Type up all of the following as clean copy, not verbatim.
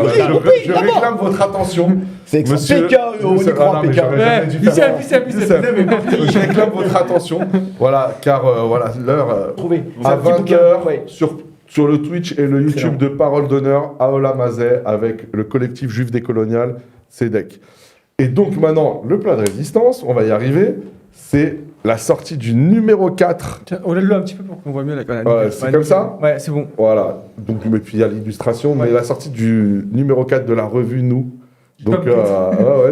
Voilà, je réclame votre attention. C'est Monsieur, PK, on y croit, PK. Je réclame votre attention. Voilà, car voilà, l'heure à 20h sur le Twitch et le YouTube de Parole d'honneur à Olam Hazeh avec le collectif juif décolonial Tzedek. Et donc maintenant, le plat de résistance, on va y arriver, c'est la sortie du numéro 4. Tiens, on lève-le un petit peu pour qu'on voit mieux. C'est comme ça ? Ouais, c'est bon. Voilà, donc, et puis il y a l'illustration, mais la sortie du numéro 4 de la revue Nous. Donc,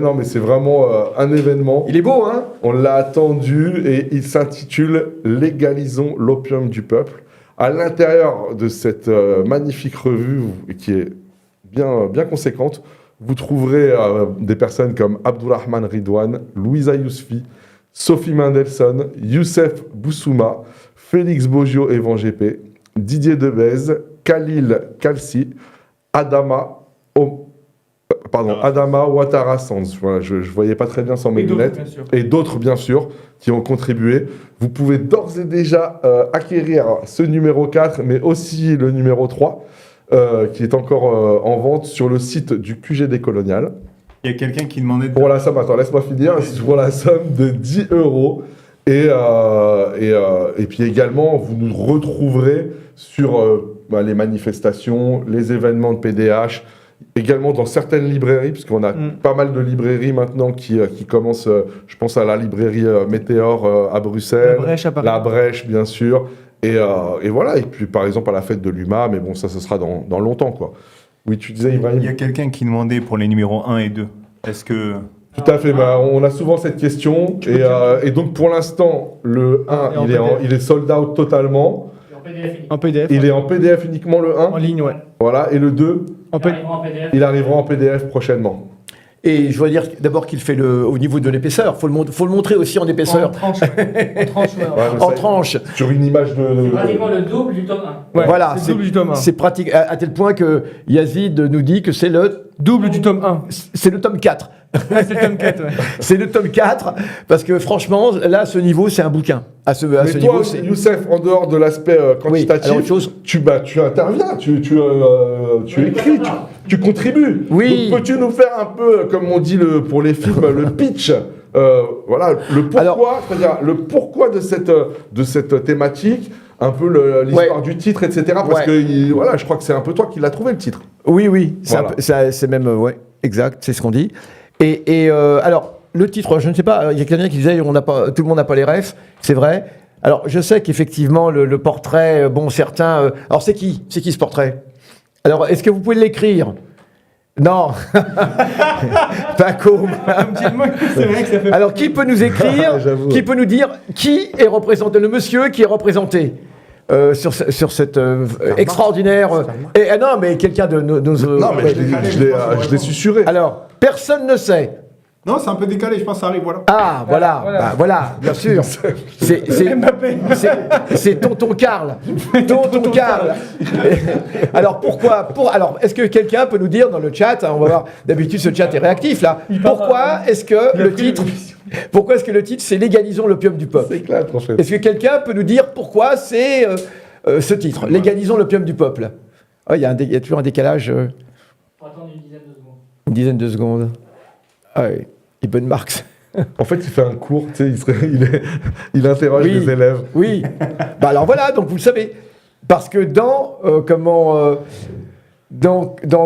non, mais c'est vraiment un événement. Il est beau, hein ? On l'a attendu et il s'intitule « Légalisons l'opium du peuple ». À l'intérieur de cette magnifique revue, qui est bien conséquente, vous trouverez des personnes comme Abdulrahman Ridwan, Louisa Yousfi, Sophie Mendelssohn, Youssef Boussouma, Félix Boggio Evan GP, Didier Debèze, Khalil Kalsi, Adama Ouattara Sanz. Voilà, je ne voyais pas très bien sans mes lunettes. Et d'autres, bien sûr, qui ont contribué. Vous pouvez d'ores et déjà acquérir ce numéro 4, mais aussi le numéro 3, qui est encore en vente sur le site du QG décolonial. Il y a quelqu'un qui demandait... Pour la somme, attends, laisse-moi finir. C'est pour la somme de 10 €. Et puis également, vous nous retrouverez sur les manifestations, les événements de PDH, également dans certaines librairies, puisqu'on a pas mal de librairies maintenant qui commencent, je pense à la librairie Météor à Bruxelles, la Brèche bien sûr, et voilà, et puis par exemple à la fête de l'UMA, mais bon ça ce sera dans longtemps quoi. Oui, tu disais Ibrahim. Il y a quelqu'un qui demandait pour les numéros 1 et 2, est-ce que... Tout à fait, on a souvent cette question, et donc pour l'instant, le 1, il est sold out totalement. En PDF. Il est en PDF uniquement le 1. En ligne, ouais. Voilà, et le 2, Il arrivera en PDF prochainement. Et je dois dire d'abord qu'il fait au niveau de l'épaisseur. Faut le montrer aussi en épaisseur. En tranche. En tranche, ouais. En tranche. Sur une image de... pratiquement le double du tome 1. Ouais, Voilà, c'est le double du tome 1. C'est pratique, à tel point que Yazid nous dit que c'est le Double du tome 1. C'est le tome 4. C'est le tome 4, ouais. C'est le tome 4, parce que franchement, là, à ce niveau, c'est un bouquin. À ce Mais niveau, toi, Youssef, en dehors de l'aspect quantitatif, alors, autre chose. tu interviens, tu écris, tu contribues. Oui. Donc, peux-tu nous faire un peu, comme on dit pour les films, le pitch voilà, le pourquoi, c'est-à-dire le pourquoi de cette thématique, un peu l'histoire du titre, etc. Parce que voilà, je crois que c'est un peu toi qui l'as trouvé le titre. Oui, Voilà. c'est même, exact, c'est ce qu'on dit. Et alors, le titre, je ne sais pas, il y a quelqu'un qui disait tout le monde n'a pas les refs, c'est vrai. Alors, je sais qu'effectivement, le portrait, certains... alors, c'est qui ce portrait? Alors, est-ce que vous pouvez l'écrire? Non. Paco. C'est vrai que ça fait... Alors, qui peut nous écrire? Qui peut nous dire qui est représenté? Le monsieur qui est représenté sur cette extraordinaire... non, mais quelqu'un de nos... Non, mais je l'ai susurré. Alors, personne ne sait. Non, c'est un peu décalé, je pense que ça arrive, voilà. Ah, voilà, bien sûr. C'est tonton Karl. Tonton Karl. Alors, pourquoi Alors, est-ce que quelqu'un peut nous dire dans le chat, on va voir, d'habitude ce chat est réactif là, pourquoi est-ce que le titre c'est Légalisons l'opium du peuple? C'est clair, en fait. Est-ce que quelqu'un peut nous dire pourquoi c'est ce titre, Légalisons l'opium du peuple? Il y a toujours un décalage. Faut attendre une dizaine de secondes. Une dizaine de secondes. Ah oui, Ibn Marx. En fait, il fait un cours, tu sais, il interroge les élèves. Oui. Alors voilà, donc vous le savez. Parce que dans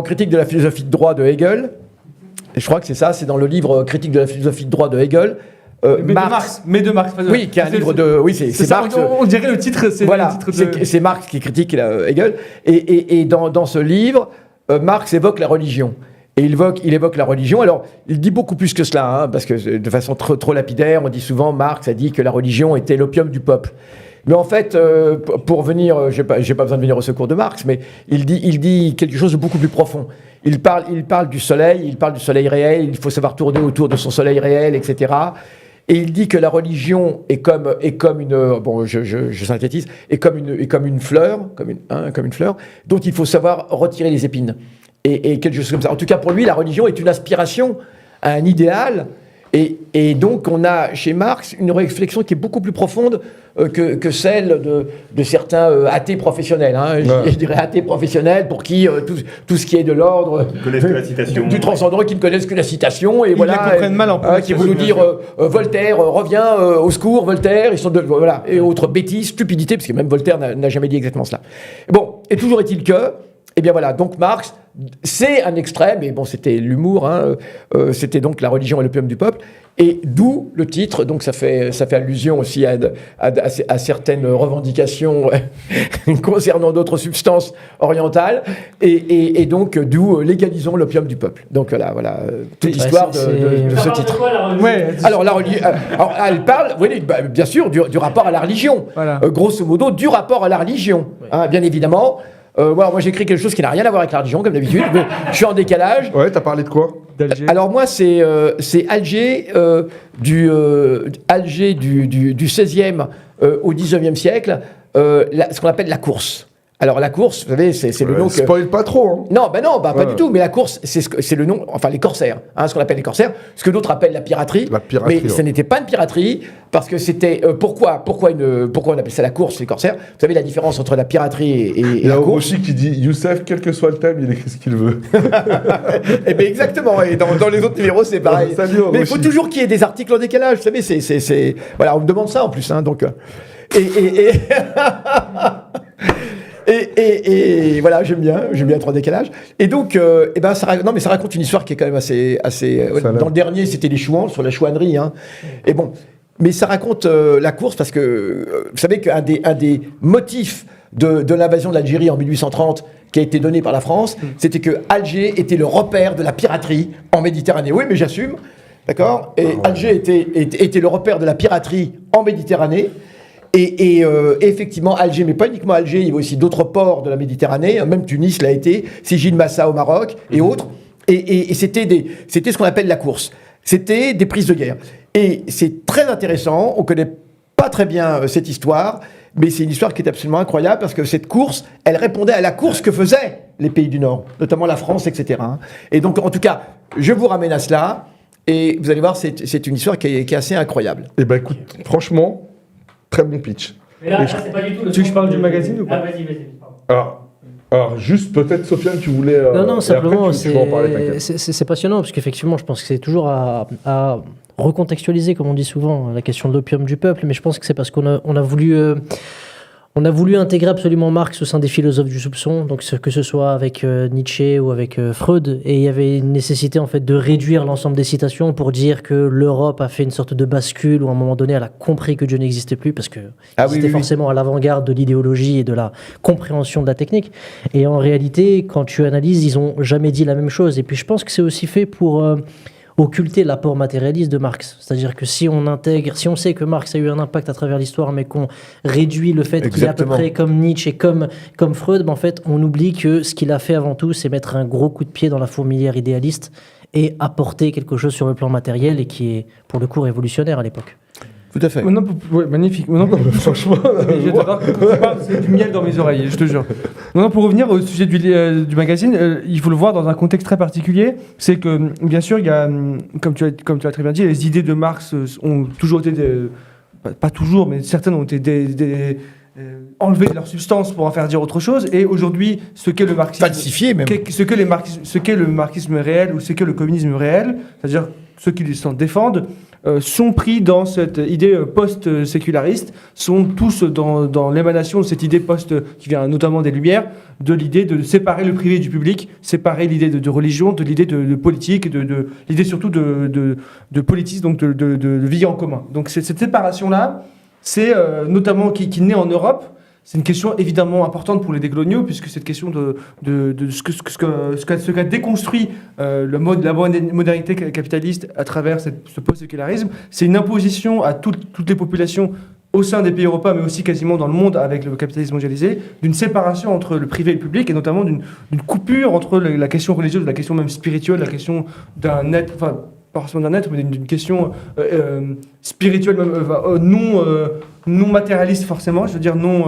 Critique de la philosophie de droit de Hegel, et je crois que c'est ça, c'est dans le livre Critique de la philosophie de droit de Hegel, Marx. Oui, qui est un livre de... Oui, c'est Marx. On dirait le titre, c'est voilà, le titre de... c'est Marx qui critique Hegel. Et dans ce livre, Marx évoque la religion. Et il évoque la religion. Alors, il dit beaucoup plus que cela, parce que de façon trop lapidaire, on dit souvent, Marx a dit que la religion était l'opium du peuple. Mais en fait, pour venir, j'ai pas besoin de venir au secours de Marx, mais il dit quelque chose de beaucoup plus profond. Il parle du soleil réel, il faut savoir tourner autour de son soleil réel, etc. Et il dit que la religion est comme une, je synthétise, est comme une fleur, comme une fleur, dont il faut savoir retirer les épines. Et quelque chose comme ça. En tout cas, pour lui, la religion est une aspiration à un idéal. Et donc, on a chez Marx une réflexion qui est beaucoup plus profonde que celle de certains athées professionnels. Hein. Je dirais athées professionnels pour qui tout ce qui est de l'ordre du transcendant, qui ne connaissent que la citation. Et ils la comprennent mal en plus. Qui vont nous dire Voltaire, reviens au secours, Voltaire, ils sont voilà, et autres bêtises, stupidités, parce que même Voltaire n'a jamais dit exactement cela. Bon, et toujours est-il que, eh bien voilà, donc Marx, c'est un extrême, et bon, c'était l'humour, hein, c'était donc la religion et l'opium du peuple, et d'où le titre, donc ça fait allusion aussi à certaines revendications concernant d'autres substances orientales, et donc d'où légalisons l'opium du peuple. Donc voilà toute l'histoire de ce titre. Alors la religion, elle parle, oui, bien sûr, du rapport à la religion, voilà. Grosso modo, du rapport à la religion, hein, bien évidemment. Moi j'écris quelque chose qui n'a rien à voir avec la religion, comme d'habitude, mais je suis en décalage. Ouais, t'as parlé de quoi? Alors moi, c'est Alger, Alger du 16e au 19e siècle, ce qu'on appelle la course. Alors la course, vous savez, c'est le nom que... Spoil pas trop, hein. Non, pas du tout, mais la course, c'est le nom, enfin les corsaires, hein, ce qu'on appelle les corsaires, ce que d'autres appellent la piraterie. Mais ce n'était pas une piraterie, parce que c'était... pourquoi on appelle ça la course, les corsaires? Vous savez la différence entre la piraterie et la course? Il y a Orochi qui dit, Youssef, quel que soit le thème, il écrit ce qu'il veut. Eh bien exactement, et dans les autres numéros, c'est pareil. Salut, mais il faut toujours qu'il y ait des articles en décalage, vous savez, c'est... Voilà, on me demande ça en plus, hein, donc... Et voilà, j'aime bien être en décalage. Et donc, ça raconte une histoire qui est quand même assez dans le dernier, c'était les chouans, sur la chouannerie. Hein. Et bon, mais ça raconte la course parce que vous savez qu'un des motifs de l'invasion de l'Algérie en 1830, qui a été donné par la France, c'était que Alger était le repère de la piraterie en Méditerranée. Oui, mais j'assume, d'accord. Et Alger était le repère de la piraterie en Méditerranée. Et effectivement, Alger, mais pas uniquement Alger, il y avait aussi d'autres ports de la Méditerranée, même Tunis l'a été, Sijin Massa au Maroc et autres. Et c'était ce qu'on appelle la course. C'était des prises de guerre. Et c'est très intéressant, on ne connaît pas très bien cette histoire, mais c'est une histoire qui est absolument incroyable parce que cette course, elle répondait à la course que faisaient les pays du Nord, notamment la France, etc. Et donc, en tout cas, je vous ramène à cela et vous allez voir, c'est une histoire qui est assez incroyable. Eh ben écoute, franchement... Très bon pitch. Mais là, c'est pas du tout le... Tu veux que je parle du magazine ou pas? Ah, vas-y. Alors, juste peut-être, Sofiane, tu voulais... Non, simplement, après, tu vas en parler, c'est passionnant, parce qu'effectivement, je pense que c'est toujours à recontextualiser, comme on dit souvent, la question de l'opium du peuple, mais je pense que c'est parce qu'on a voulu... On a voulu intégrer absolument Marx au sein des philosophes du soupçon, donc que ce soit avec Nietzsche ou avec Freud, et il y avait une nécessité en fait de réduire l'ensemble des citations pour dire que l'Europe a fait une sorte de bascule où à un moment donné elle a compris que Dieu n'existait plus parce que c'était forcément à l'avant-garde de l'idéologie et de la compréhension de la technique. Et en réalité, quand tu analyses, ils ont jamais dit la même chose. Et puis je pense que c'est aussi fait pour occulter l'apport matérialiste de Marx. C'est-à-dire que si on sait que Marx a eu un impact à travers l'histoire, mais qu'on réduit le fait qu'il est à peu près comme Nietzsche et comme Freud, en fait, on oublie que ce qu'il a fait avant tout, c'est mettre un gros coup de pied dans la fourmilière idéaliste et apporter quelque chose sur le plan matériel et qui est, pour le coup, révolutionnaire à l'époque. Tout à fait. Magnifique. Franchement, je t'adore. C'est du miel dans mes oreilles, je te jure. Pour revenir au sujet du magazine, il faut le voir dans un contexte très particulier. C'est que, bien sûr, il y a, comme tu as très bien dit, les idées de Marx ont toujours été, pas toujours, mais certaines ont été enlevées de leur substance pour en faire dire autre chose. Et aujourd'hui, ce qu'est le marxisme, falsifié même, ce qu'est le marxisme réel ou ce qu'est le communisme réel, c'est-à-dire ceux qui s'en défendent, sont pris dans cette idée post-séculariste, sont tous dans l'émanation de cette idée qui vient notamment des Lumières, de l'idée de séparer le privé du public, séparer l'idée de religion, de l'idée de politique, de l'idée surtout de politisme, donc de vie en commun. Donc cette séparation-là, c'est notamment qui naît en Europe. C'est une question évidemment importante pour les décoloniaux, puisque cette question de ce qu'a déconstruit la modernité capitaliste à travers ce post-sécularisme, c'est une imposition à toutes les populations au sein des pays européens, mais aussi quasiment dans le monde avec le capitalisme mondialisé, d'une séparation entre le privé et le public, et notamment d'une coupure entre la question religieuse, la question même spirituelle, la question d'un être... Enfin, pas forcément d'un être, mais d'une question spirituelle, même, non matérialiste forcément, je veux dire non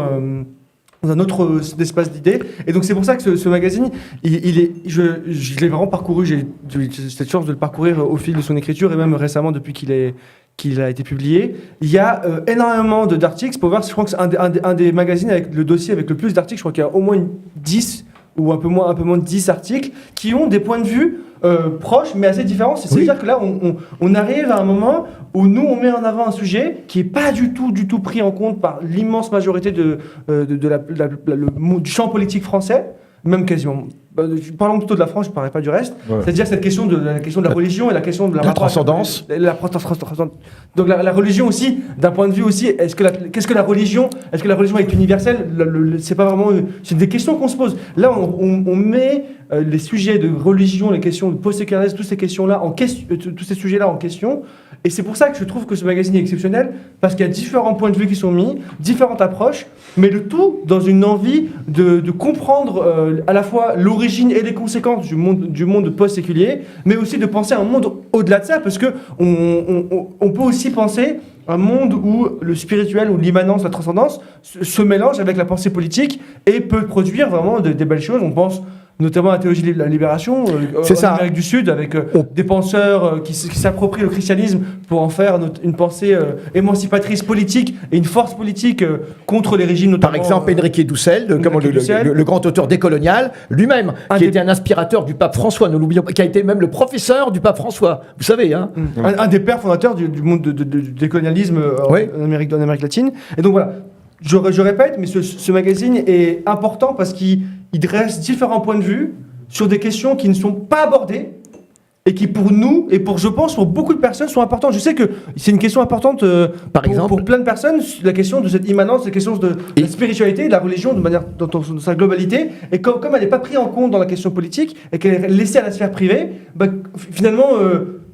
dans un autre espace d'idées. Et donc c'est pour ça que ce magazine, je l'ai vraiment parcouru, j'ai eu cette chance de le parcourir au fil de son écriture et même récemment depuis qu'il a été publié. Il y a énormément d'articles. Pour voir, je crois que c'est un des magazines avec le dossier avec le plus d'articles. Je crois qu'il y a au moins 10 ou un peu moins de 10 articles qui ont des points de vue proches mais assez différents. C'est-à-dire que là, on arrive à un moment où nous, on met en avant un sujet qui n'est pas du tout pris en compte par l'immense majorité du champ politique français, même quasiment. Parlons plutôt de la France, je ne parlerai pas du reste. Ouais. C'est-à-dire cette question de la religion et la question de la transcendance. Donc la religion aussi, d'un point de vue aussi, qu'est-ce que la religion est universelle? C'est pas vraiment, c'est des questions qu'on se pose. Là, on met les sujets de religion, les questions de post-sécularisme, toutes ces questions-là tous ces sujets-là en question. Et c'est pour ça que je trouve que ce magazine est exceptionnel, parce qu'il y a différents points de vue qui sont mis, différentes approches, mais le tout dans une envie de comprendre à la fois l'origine et les conséquences du monde post-séculier, mais aussi de penser à un monde au-delà de ça, parce que on peut aussi penser un monde où le spirituel, ou l'immanence, la transcendance se mélange avec la pensée politique et peut produire vraiment des belles choses. On pense notamment à la théologie de la libération en Amérique du Sud, avec des penseurs qui s'approprient le christianisme pour en faire une pensée émancipatrice politique et une force politique contre les régimes, notamment. Par exemple, Enrique Dussel, le grand auteur décolonial, lui-même, qui était un inspirateur du pape François, ne l'oublions pas, qui a été même le professeur du pape François, vous savez. Hein. Un des pères fondateurs du monde du décolonialisme en Amérique latine. Et donc voilà. Je répète, mais ce magazine est important parce qu'il dresse différents points de vue sur des questions qui ne sont pas abordées et qui, pour nous, et je pense, pour beaucoup de personnes, sont importantes. Je sais que c'est une question importante Par exemple, pour plein de personnes, la question de cette immanence, la question de la spiritualité, de la religion, de manière dans sa globalité. Et comme elle n'est pas prise en compte dans la question politique et qu'elle est laissée à la sphère privée, finalement,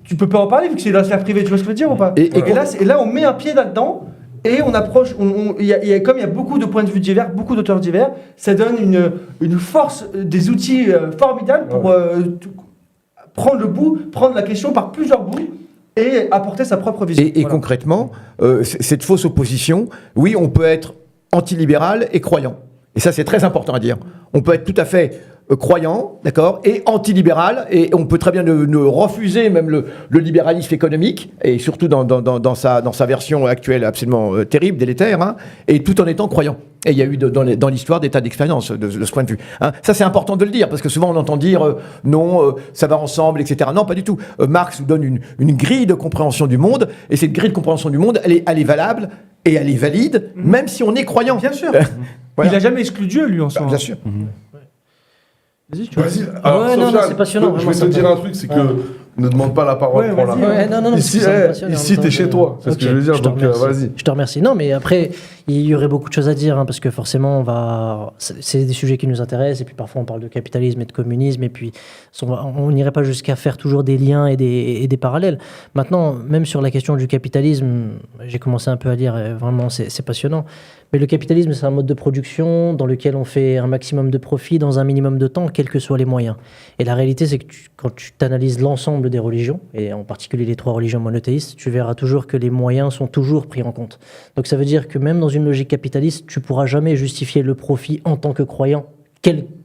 tu ne peux pas en parler vu que c'est dans la sphère privée. Tu vois ce que je veux dire ou pas? Et là, on met un pied là-dedans. Et on approche, comme il y a beaucoup de points de vue divers, beaucoup d'auteurs divers, ça donne une force, des outils formidables pour prendre la question par plusieurs bouts et apporter sa propre vision. Et concrètement, cette fausse opposition, oui, on peut être antilibéral et croyant. Et ça, c'est très important à dire. On peut être tout à fait croyant, d'accord, et antilibéral, et on peut très bien ne refuser même le libéralisme économique, et surtout dans sa version actuelle absolument terrible, délétère, hein, et tout en étant croyant. Et il y a eu dans l'histoire des tas d'expériences de ce point de vue. Hein. Ça, c'est important de le dire, parce que souvent on entend dire non, ça va ensemble, etc. Non, pas du tout. Marx nous donne une grille de compréhension du monde, et cette grille de compréhension du monde, elle est valable, et elle est valide, même si on est croyant. Bien sûr. Voilà. Il n'a jamais exclu Dieu, lui, en soi. Bien sûr. Vas-y. Alors, non, c'est passionnant. Je vais te dire un truc, c'est que ne demande pas la parole, prends la parole. Non, ici t'es chez toi, c'est ce que je veux dire, donc vas-y. Je te remercie. Non, mais après, il y aurait beaucoup de choses à dire, hein, parce que forcément, c'est des sujets qui nous intéressent, et puis parfois on parle de capitalisme et de communisme, et puis on n'irait pas jusqu'à faire toujours des liens et des parallèles. Maintenant, même sur la question du capitalisme, j'ai commencé un peu à dire, vraiment, c'est passionnant. Mais le capitalisme, c'est un mode de production dans lequel on fait un maximum de profit dans un minimum de temps, quels que soient les moyens. Et la réalité, c'est que quand tu t'analyses l'ensemble des religions, et en particulier les 3 religions monothéistes, tu verras toujours que les moyens sont toujours pris en compte. Donc ça veut dire que même dans une logique capitaliste, tu pourras jamais justifier le profit en tant que croyant,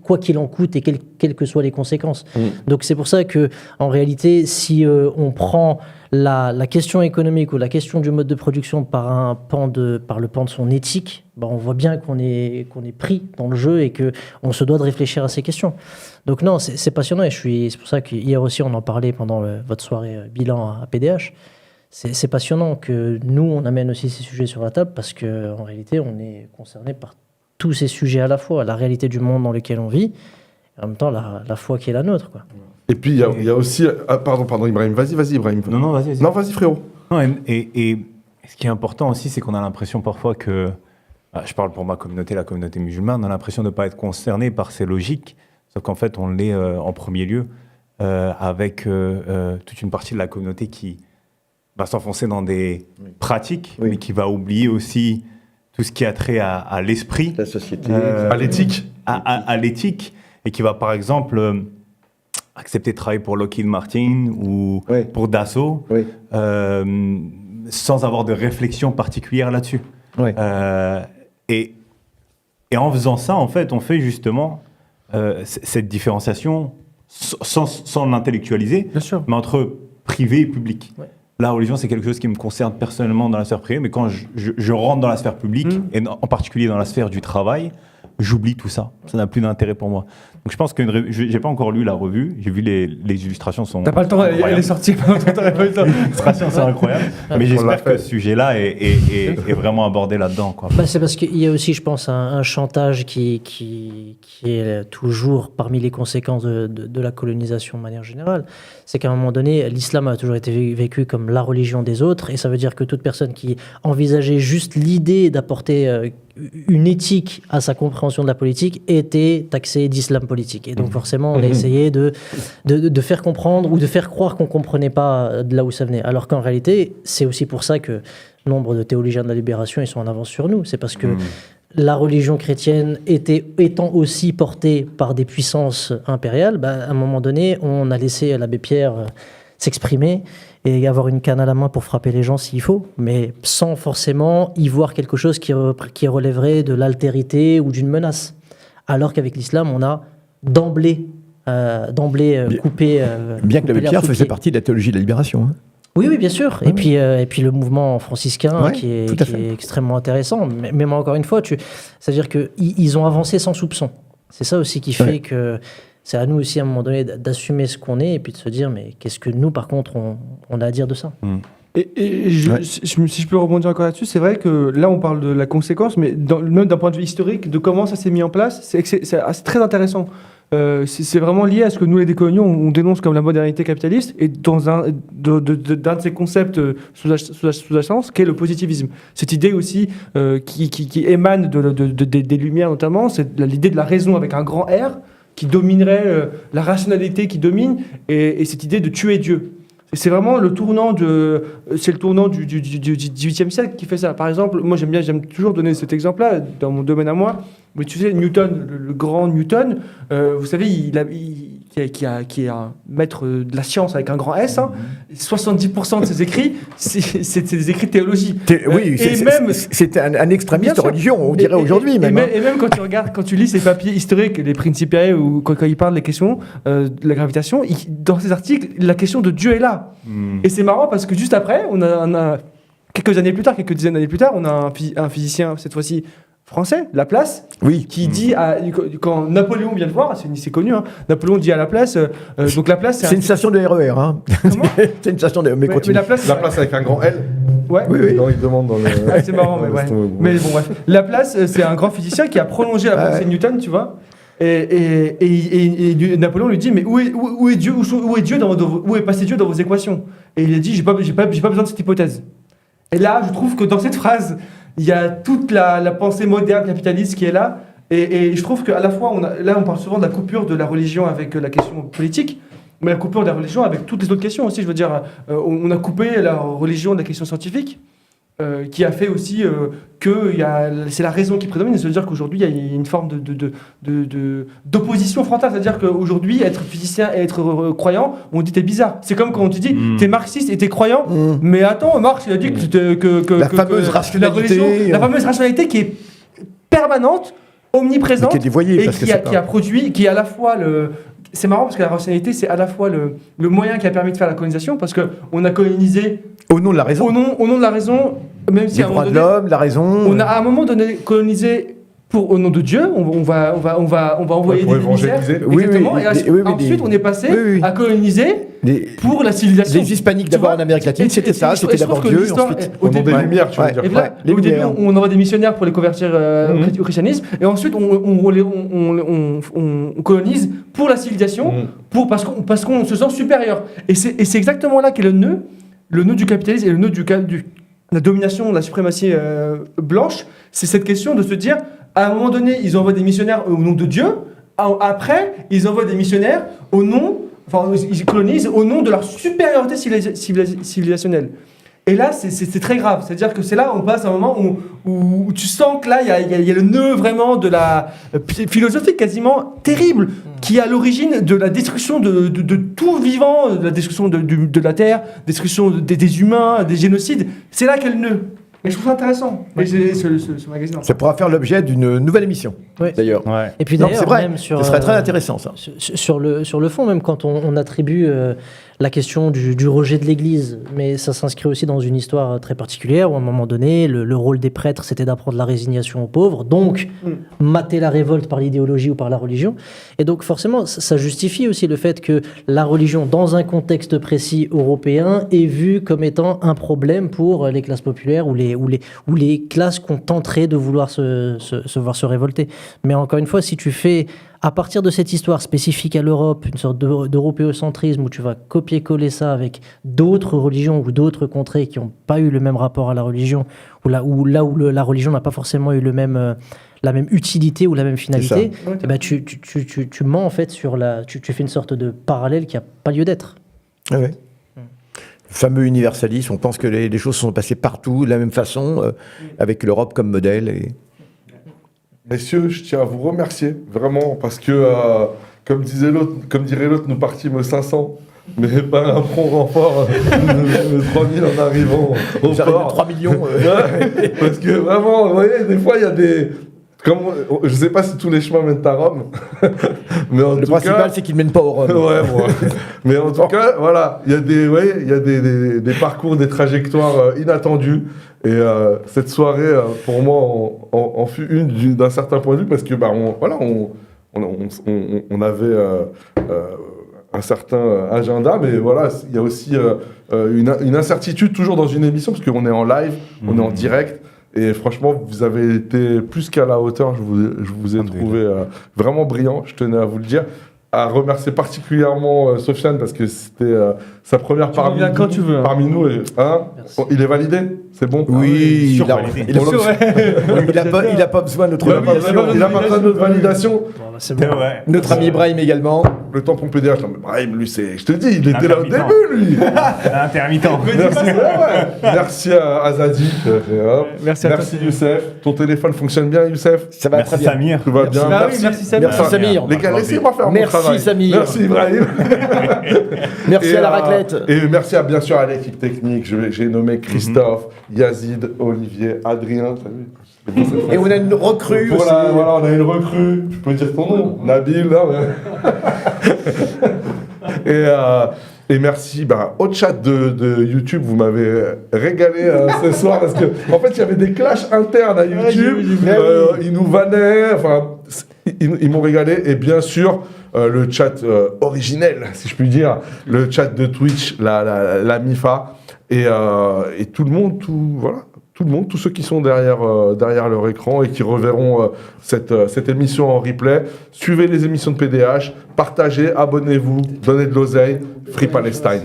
quoi qu'il en coûte et quelles que soient les conséquences. Donc c'est pour ça que, en réalité, si on prend la question économique ou la question du mode de production par le pan de son éthique, on voit bien qu'on est pris dans le jeu et qu'on se doit de réfléchir à ces questions. Donc non, c'est passionnant, et c'est pour ça qu'hier aussi on en parlait pendant votre soirée bilan à PDH. C'est passionnant que nous, on amène aussi ces sujets sur la table, parce qu'en réalité, on est concerné par tous ces sujets à la fois, la réalité du monde dans lequel on vit, et en même temps la foi qui est la nôtre, quoi. Et puis il y a aussi... pardon Ibrahim, vas-y Ibrahim. Non, vas-y. Non, vas-y frérot. Non, et ce qui est important aussi, c'est qu'on a l'impression parfois que, je parle pour ma communauté, la communauté musulmane, on a l'impression de ne pas être concerné par ces logiques, sauf qu'en fait on l'est en premier lieu, avec toute une partie de la communauté qui va s'enfoncer dans des pratiques, mais qui va oublier aussi tout ce qui a trait à l'esprit, la société, à l'éthique, à l'éthique, et qui va par exemple accepter de travailler pour Lockheed Martin ou pour Dassault, sans avoir de réflexion particulière là-dessus. Et Et en faisant ça, en fait, on fait justement cette différenciation sans l'intellectualiser, Bien sûr. mais entre privé et public. Ouais. La religion, c'est quelque chose qui me concerne personnellement dans la sphère privée, mais quand je rentre dans la sphère publique, et en particulier dans la sphère du travail, j'oublie tout ça. Ça n'a plus d'intérêt pour moi. Donc je pense que j'ai pas encore lu la revue. J'ai vu les illustrations sont. T'as pas le temps, elle incroyables. est sortie. T'aurais pas eu le temps. Les illustrations sont incroyables. Mais On l'a j'espère fait. que ce sujet-là est vraiment abordé là-dedans, quoi. Bah, c'est parce qu'il y a aussi, je pense, un chantage qui est toujours parmi les conséquences de la colonisation de manière générale. C'est qu'à un moment donné, l'islam a toujours été vécu comme la religion des autres, et ça veut dire que toute personne qui envisageait juste l'idée d'apporter une éthique à sa compréhension de la politique était taxée d'islam politique. Et donc forcément, on a essayé de faire comprendre ou de faire croire qu'on ne comprenait pas de là où ça venait. Alors qu'en réalité, c'est aussi pour ça que nombre de théologiens de la libération, ils sont en avance sur nous. C'est parce que la religion chrétienne étant aussi portée par des puissances impériales, à un moment donné, on a laissé l'abbé Pierre s'exprimer et avoir une canne à la main pour frapper les gens s'il faut, mais sans forcément y voir quelque chose qui relèverait de l'altérité ou d'une menace. Alors qu'avec l'islam, on a d'emblée coupé... Bien que l'abbé coupé l'herbe Pierre sous le faisait pied. partie de la théologie de la libération. Hein. Oui, bien sûr. Et puis le mouvement franciscain Ouais, qui tout à est fait. extrêmement intéressant. Mais encore une fois, c'est-à-dire qu'ils ont avancé sans soupçon. C'est ça aussi qui fait que c'est à nous aussi, à un moment donné, d'assumer ce qu'on est et puis de se dire, mais qu'est-ce que nous, par contre, on a à dire de ça? Si je peux rebondir encore là-dessus, c'est vrai que là, on parle de la conséquence, mais même d'un point de vue historique, de comment ça s'est mis en place, c'est très intéressant. C'est vraiment lié à ce que nous, les décoloniaux, on dénonce comme la modernité capitaliste, et dans d'un de ces concepts sous-jacents, qui est le positivisme. Cette idée aussi qui émane des Lumières notamment, c'est l'idée de la raison avec un grand R, qui dominerait la rationalité qui domine, et cette idée de tuer Dieu. Et c'est vraiment le tournant du 18e siècle qui fait ça. Par exemple, moi j'aime toujours donner cet exemple-là dans mon domaine à moi. Mais tu sais, Newton, le grand Newton, vous savez, qui est un maître de la science avec un grand S. 70% de ses écrits, c'est des écrits de théologie. Oui, c'est un extrémiste de religion, on dirait aujourd'hui même. Et même quand tu lis ses papiers historiques, les Principiae, ou quand il parle des questions de la gravitation, dans ses articles, la question de Dieu est là. Et c'est marrant parce que juste après, on a quelques dizaines d'années plus tard, on a un physicien, cette fois-ci français, Laplace, qui dit, quand Napoléon vient le voir, c'est connu, hein, Napoléon dit à Laplace, donc Laplace c'est une station de RER, hein. Comment C'est une station de RER, mais continue. La place avec un grand L. Ouais. Oui. Non, il demande dans le. C'est marrant, mais ouais. Mais bon, bref. Laplace, c'est un grand physicien qui a prolongé la pensée de Newton, tu vois. Et Napoléon lui dit, mais où est Dieu, où est passé Dieu dans vos équations? Et il a dit, j'ai pas besoin de cette hypothèse. Et là, je trouve que dans cette phrase, il y a toute la pensée moderne capitaliste qui est là. Et je trouve qu'à la fois, on parle souvent de la coupure de la religion avec la question politique, mais la coupure de la religion avec toutes les autres questions aussi. Je veux dire, on a coupé la religion de la question scientifique, qui a fait aussi que c'est la raison qui prédomine. Ça veut dire qu'aujourd'hui, il y a une forme d'opposition frontale. C'est-à-dire qu'aujourd'hui, être physicien et être croyant, on dit t'es bizarre. C'est comme quand on te dit t'es marxiste et t'es croyant. Mais attends, Marx, il a dit que la fameuse rationalité. La fameuse rationalité qui est permanente, omniprésente, qui est dévoyée, qui a produit, qui est à la fois c'est marrant parce que la rationalité, c'est à la fois le moyen qui a permis de faire la colonisation, parce qu'on a colonisé au nom de la raison. Au nom de la raison, même si les droits de l'homme, la raison. On a à un moment donné colonisé au nom de Dieu. On va envoyer des émissaires. Exactement. Et ensuite, on est passé à coloniser pour la civilisation. Les hispaniques d'abord en Amérique latine, c'était ça. C'était d'abord Dieu. Ensuite, au nom des Lumières, tu veux dire. Et là, au début, on envoie des missionnaires pour les convertir au christianisme, et ensuite on colonise pour la civilisation, parce qu'on se sent supérieur. Et c'est exactement là qu'est le nœud du capitalisme et le nœud de la domination, de la suprématie blanche. C'est cette question de se dire, à un moment donné, ils envoient des missionnaires au nom de Dieu. Après, ils envoient des missionnaires ils colonisent au nom de leur supériorité civilisationnelle. Et là, c'est très grave. C'est-à-dire que c'est là où on passe à un moment où tu sens que là, il y a le nœud vraiment de la philosophique quasiment terrible, qui est à l'origine de la destruction de tout vivant, de la destruction de la terre, destruction des humains, des génocides. C'est là qu'est le nœud. Et je trouve ça intéressant. Et ce magazine. Ça pourra faire l'objet d'une nouvelle émission, Ouais. d'ailleurs. Ouais. Et puis Non, d'ailleurs, c'est vrai, même sur, ce serait très intéressant, ça. sur le fond, même quand on attribue la question du rejet de l'Église, mais ça s'inscrit aussi dans une histoire très particulière où à un moment donné, le rôle des prêtres, c'était d'apprendre la résignation aux pauvres, donc mater la révolte par l'idéologie ou par la religion. Et donc forcément, ça justifie aussi le fait que la religion, dans un contexte précis européen, est vue comme étant un problème pour les classes populaires ou les classes qu'on tenterait de vouloir se voir se révolter. Mais encore une fois, si tu fais, à partir de cette histoire spécifique à l'Europe, une sorte d'européocentrisme où tu vas copier-coller ça avec d'autres religions ou d'autres contrées qui n'ont pas eu le même rapport à la religion, ou là où la religion n'a pas forcément eu la même utilité ou la même finalité, eh ben tu mens en fait tu fais une sorte de parallèle qui n'a pas lieu d'être. Ah ouais. Le fameux universalisme, on pense que les choses sont passées partout de la même façon, avec l'Europe comme modèle. Et... Messieurs, je tiens à vous remercier, vraiment, parce que, comme dirait l'autre, nous partîmes 500, mais pas un prompt renfort de 3000 en arrivant au J'arrive à port. 3 millions. Ouais, parce que vraiment, vous voyez, des fois, il y a des... je sais pas si tous les chemins mènent à Rome, mais en Le tout principal, cas... c'est qu'ils ne mènent pas au Rhum. Ouais, bon. Mais en tout cas, voilà, il y a des parcours, des trajectoires inattendues. Et cette soirée, pour moi, en fut une d'un certain point de vue parce que, on avait un certain agenda, mais voilà, il y a aussi une incertitude toujours dans une émission parce qu'on est en live, on est en direct. Et franchement, vous avez été plus qu'à la hauteur. Je vous ai trouvé vraiment brillant, je tenais à vous le dire. À remercier particulièrement Sofiane parce que c'était sa première parmi reviens quand tu veux, hein. Parmi nous. Bon, il est validé? C'est bon? Oui, sûr, il a- validé. il a pas besoin de notre Il a pas besoin de notre validation. Bon, bah, c'est bon. Ouais. Notre ami Ibrahim également. Le temps pour PDH, non, mais Brahim, lui, c'est. Je te dis, il était là au Intermittent. début, lui! Intermittent. Merci, merci à Azadi. Merci à toi. Merci Youssef. Ton téléphone fonctionne bien, Youssef? Ça va Merci très bien. Samir. Tout va bien. Ah oui, merci Samir. Merci Samir. Les gars, laissez-moi faire mon Merci, travail. Samir. Merci Ibrahim. Merci Et, à la raclette. Et merci bien sûr à l'équipe technique. J'ai nommé Christophe, Yazid, Olivier, Adrien. T'as vu? C'est bon, cette Et phrase. on a une recrue Pour aussi. voilà, on a une recrue. Je peux dire ton nom? Nabil, là, et merci au chat de YouTube, vous m'avez régalé ce soir parce que en fait il y avait des clashs internes à YouTube. Ils nous vannaient, enfin ils m'ont régalé et bien sûr le chat originel, si je puis dire, le chat de Twitch, la MIFA et tout le monde, tout le monde, tous ceux qui sont derrière leur écran et qui reverront cette émission en replay. Suivez les émissions de PDH, partagez, abonnez-vous, donnez de l'oseille. Free Palestine.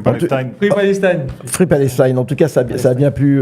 Palestine. Free Palestine. Free Palestine. En tout cas, ça a bien plu